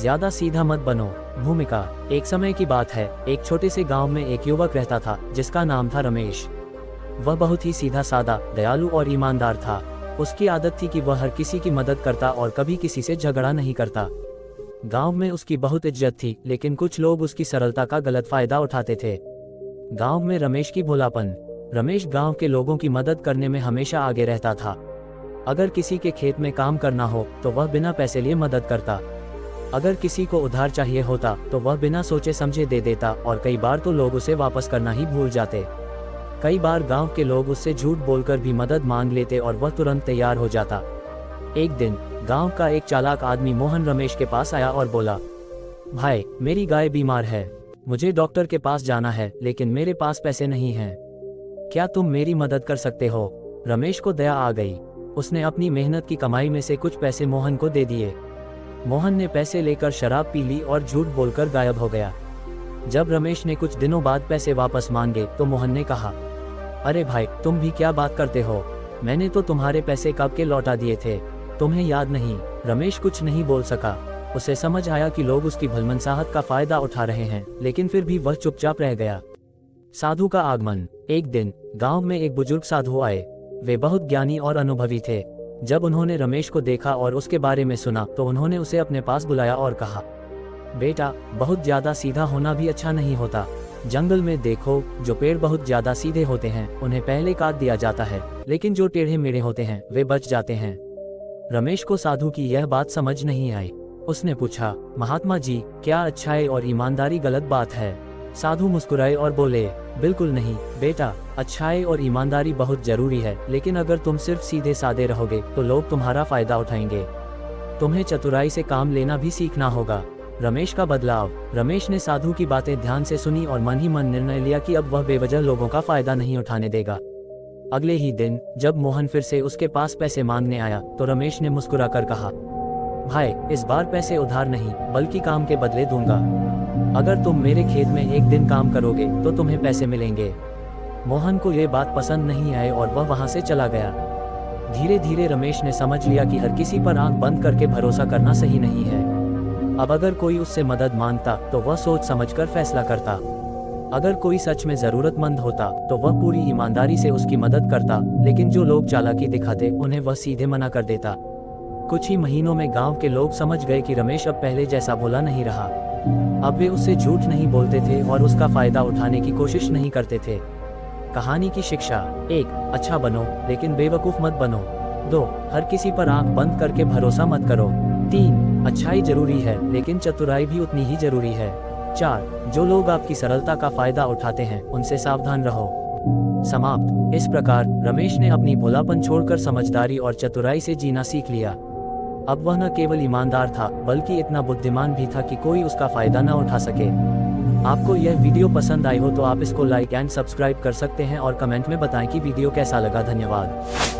ज्यादा सीधा मत बनो। भूमिका। एक समय की बात है, एक छोटे से गांव में एक युवक रहता था जिसका नाम था रमेश। वह बहुत ही सीधा सादा, दयालु और ईमानदार था। उसकी आदत थी कि वह हर किसी की मदद करता और कभी किसी से झगड़ा नहीं करता। गांव में उसकी बहुत इज्जत थी, लेकिन कुछ लोग उसकी सरलता का गलत फायदा उठाते थे। गांव में रमेश की भोलापन। रमेश गांव के लोगों की मदद करने में हमेशा आगे रहता था। अगर किसी के खेत में काम करना हो तो वह बिना पैसे लिए मदद करता। अगर किसी को उधार चाहिए होता तो वह बिना सोचे समझे दे देता, और कई बार तो लोग उसे वापस करना ही भूल जाते। कई बार गांव के लोग उससे झूठ बोलकर भी मदद मांग लेते और वह तुरंत तैयार हो जाता। एक दिन गांव का एक चालाक आदमी मोहन रमेश के पास आया और बोला, भाई, मेरी गाय बीमार है, मुझे डॉक्टर के पास जाना है, लेकिन मेरे पास पैसे नहीं हैं। क्या तुम मेरी मदद कर सकते हो? रमेश को दया आ गई। उसने अपनी मेहनत की कमाई में से कुछ पैसे मोहन को दे दिए। मोहन ने पैसे लेकर शराब पी ली और झूठ बोलकर गायब हो गया। जब रमेश ने कुछ दिनों बाद पैसे वापस मांगे तो मोहन ने कहा, अरे भाई, तुम भी क्या बात करते हो? मैंने तो तुम्हारे पैसे कब के लौटा दिए थे, तुम्हें याद नहीं? रमेश कुछ नहीं बोल सका। उसे समझ आया कि लोग उसकी भलमनसाहत का फायदा उठा रहे हैं, लेकिन फिर भी वह चुपचाप रह गया। साधु का आगमन। एक दिन गांव में एक बुजुर्ग साधु आए। वे बहुत ज्ञानी और अनुभवी थे। जब उन्होंने रमेश को देखा और उसके बारे में सुना तो उन्होंने उसे अपने पास बुलाया और कहा, बेटा, बहुत ज्यादा सीधा होना भी अच्छा नहीं होता। जंगल में देखो, जो पेड़ बहुत ज्यादा सीधे होते हैं उन्हें पहले काट दिया जाता है, लेकिन जो टेढ़े मेढ़े होते हैं वे बच जाते हैं। रमेश को साधु की यह बात समझ नहीं आई। उसने पूछा, महात्मा जी, क्या अच्छाई और ईमानदारी गलत बात है? साधु मुस्कुराए और बोले, बिल्कुल नहीं बेटा, अच्छाई और ईमानदारी बहुत जरूरी है, लेकिन अगर तुम सिर्फ सीधे साधे रहोगे तो लोग तुम्हारा फायदा उठाएंगे। तुम्हें चतुराई से काम लेना भी सीखना होगा। रमेश का बदलाव। रमेश ने साधु की बातें ध्यान से सुनी और मन ही मन निर्णय लिया कि अब वह बेवजह लोगों का फायदा नहीं उठाने देगा। अगले ही दिन जब मोहन फिर से उसके पास पैसे मांगने आया तो रमेश ने मुस्कुराकर कहा, भाई, इस बार पैसे उधार नहीं बल्कि काम के बदले दूंगा। अगर तुम मेरे खेत में एक दिन काम करोगे तो तुम्हें पैसे मिलेंगे। मोहन को ये बात पसंद नहीं आई और वह वहां से चला गया। धीरे धीरे रमेश ने समझ लिया कि हर किसी पर आंख बंद करके भरोसा करना सही नहीं है। अब अगर कोई उससे मदद मांगता तो वह सोच समझकर फैसला करता। अगर कोई सच में जरूरतमंद होता तो वह पूरी ईमानदारी से उसकी मदद करता, लेकिन जो लोग चालाकी दिखाते उन्हें वह सीधे मना कर देता। कुछ ही महीनों में गांव के लोग समझ गए कि रमेश अब पहले जैसा भोला नहीं रहा। अब वे उससे झूठ नहीं बोलते थे और उसका फायदा उठाने की कोशिश नहीं करते थे। कहानी की शिक्षा। 1. अच्छा बनो, लेकिन बेवकूफ मत बनो। 2. हर किसी पर आंख बंद करके भरोसा मत करो। 3. अच्छाई जरूरी है, लेकिन चतुराई भी उतनी ही जरूरी है। 4. जो लोग आपकी सरलता का फायदा उठाते हैं उनसे सावधान रहो। समाप्त। इस प्रकार रमेश ने अपनी भोलापन छोड़कर समझदारी और चतुराई से जीना सीख लिया। अब वह न केवल ईमानदार था बल्कि इतना बुद्धिमान भी था कि कोई उसका फायदा न उठा सके। आपको यह वीडियो पसंद आई हो तो आप इसको लाइक एंड सब्सक्राइब कर सकते हैं और कमेंट में बताएं कि वीडियो कैसा लगा। धन्यवाद।